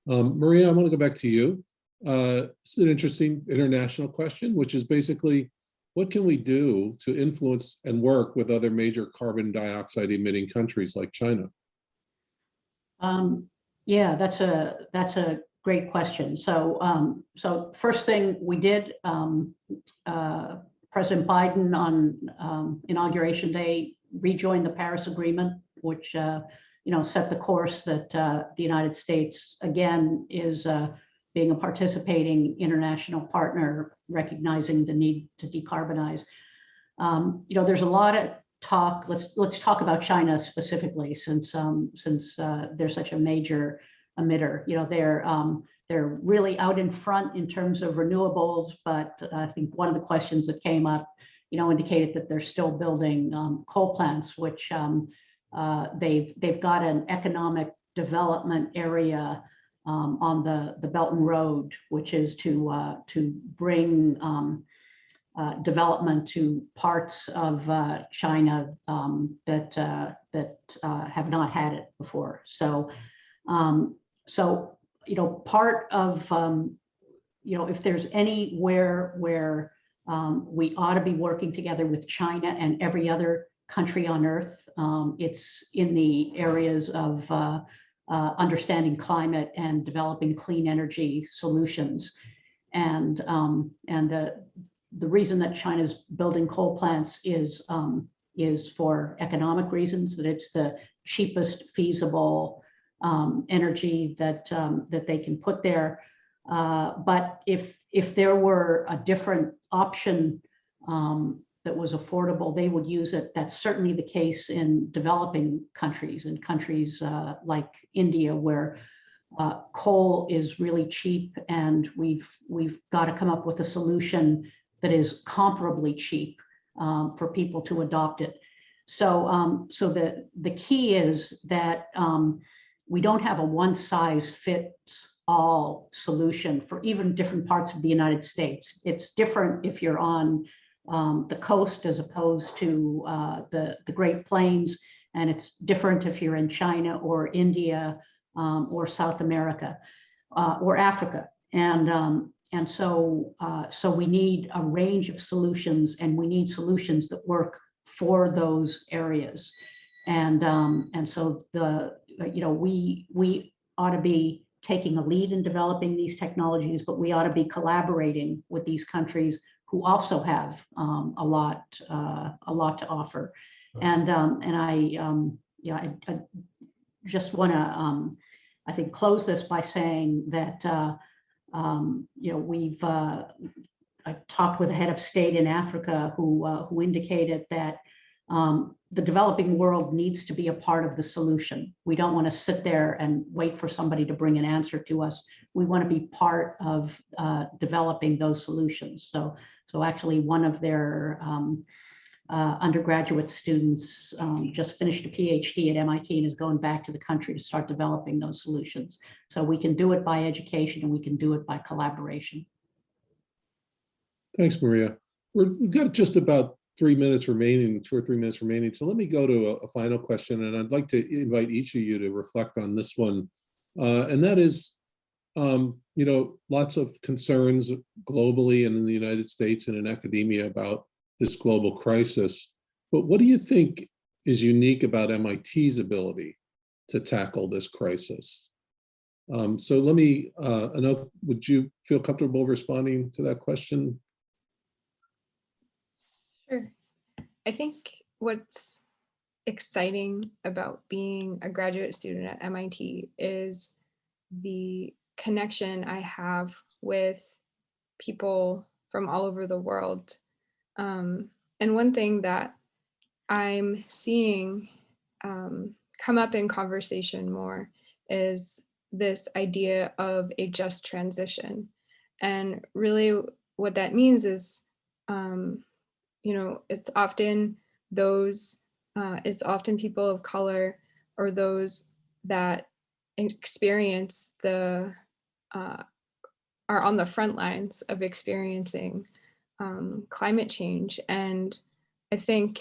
S13: Maria, I want to go back to you. It's an interesting international question, which is basically, what can we do to influence and work with other major carbon dioxide emitting countries like China?
S16: Yeah, that's a great question. So, first thing we did, President Biden on Inauguration Day rejoined the Paris Agreement, which set the course that the United States again is being a participating international partner, recognizing the need to decarbonize. There's a lot of talk. Let's talk about China specifically, since they're such a major emitter. They're really out in front in terms of renewables, but I think one of the questions that came up, indicated that they're still building coal plants, which they've got an economic development area on the Belt and Road, which is to bring development to parts of China that have not had it before. So part of if there's anywhere where we ought to be working together with China and every other country on earth, it's in the areas of understanding climate and developing clean energy solutions. And the reason that China's building coal plants is for economic reasons, that it's the cheapest feasible energy that they can put there. But if there were a different option that was affordable, they would use it. That's certainly the case in developing countries, in countries like India, where coal is really cheap, and we've got to come up with a solution that is comparably cheap for people to adopt it. So the key is that we don't have a one-size-fits-all solution for even different parts of the United States. It's different if you're on the coast as opposed to the Great Plains, and it's different if you're in China or India or South America or Africa. And so we need a range of solutions, and we need solutions that work for those areas. And so we ought to be taking a lead in developing these technologies, but we ought to be collaborating with these countries who also have a lot to offer. And I just want to, I think, close this by saying that, we've I talked with a head of state in Africa who indicated that the developing world needs to be a part of the solution. We don't want to sit there and wait for somebody to bring an answer to us. We want to be part of developing those solutions. So actually, one of their undergraduate students just finished a PhD at MIT and is going back to the country to start developing those solutions. So we can do it by education and we can do it by collaboration.
S13: Thanks, Maria. We've got just about 3 minutes remaining, 2 or 3 minutes remaining. So let me go to a final question, and I'd like to invite each of you to reflect on this one. And that is, lots of concerns globally and in the United States and in academia about this global crisis. But what do you think is unique about MIT's ability to tackle this crisis? So let me, Anouk, would you feel comfortable responding to that question?
S15: Sure. I think what's exciting about being a graduate student at MIT is the connection I have with people from all over the world. And one thing that I'm seeing come up in conversation more is this idea of a just transition. And really what that means is, it's often people of color or those that experience are on the front lines of experiencing climate change. And I think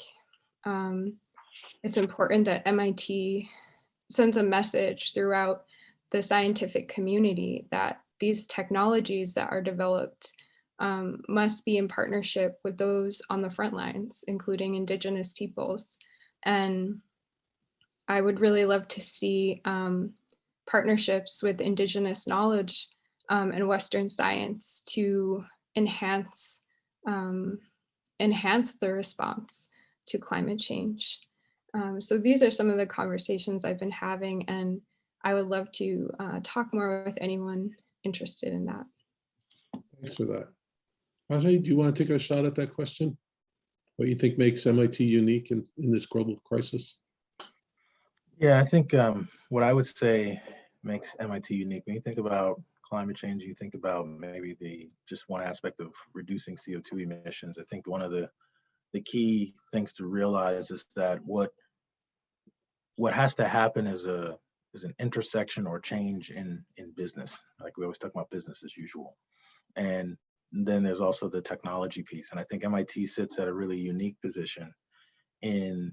S15: it's important that MIT sends a message throughout the scientific community that these technologies that are developed must be in partnership with those on the front lines, including Indigenous peoples. And I would really love to see partnerships with Indigenous knowledge and Western science to enhance the response to climate change. So these are some of the conversations I've been having, and I would love to talk more with anyone interested in that.
S13: Thanks for that. Rajay, do you want to take a shot at that question? What you think makes MIT unique in this global crisis?
S14: Yeah, I think what I would say makes MIT unique, when you think about climate change, you think about maybe just one aspect of reducing CO2 emissions. I think one of the key things to realize is that what has to happen is an intersection or change in business. Like we always talk about business as usual. And then there's also the technology piece. And I think MIT sits at a really unique position in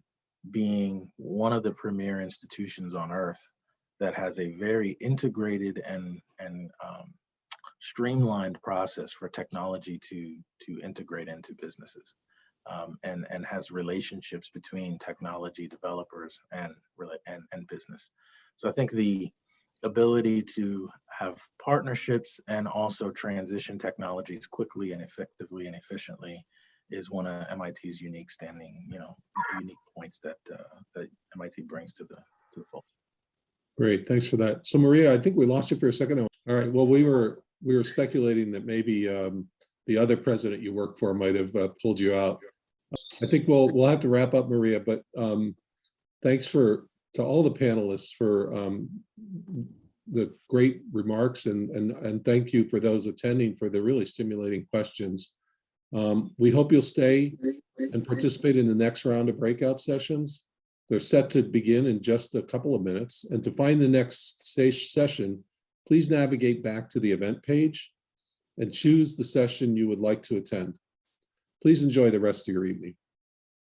S14: being one of the premier institutions on earth that has a very integrated and streamlined process for technology to integrate into businesses, and has relationships between technology developers and business. So I think the ability to have partnerships and also transition technologies quickly and effectively and efficiently is one of MIT's unique points that MIT brings to the folks.
S13: Great, thanks for that. So Maria, I think we lost you for a second. All right, well, we were speculating that maybe the other president you worked for might have pulled you out. I think we'll have to wrap up, Maria, but thanks to all the panelists for the great remarks, and thank you for those attending for the really stimulating questions. We hope you'll stay and participate in the next round of breakout sessions. They're set to begin in just a couple of minutes. And to find the next session, please navigate back to the event page and choose the session you would like to attend. Please enjoy the rest of your evening.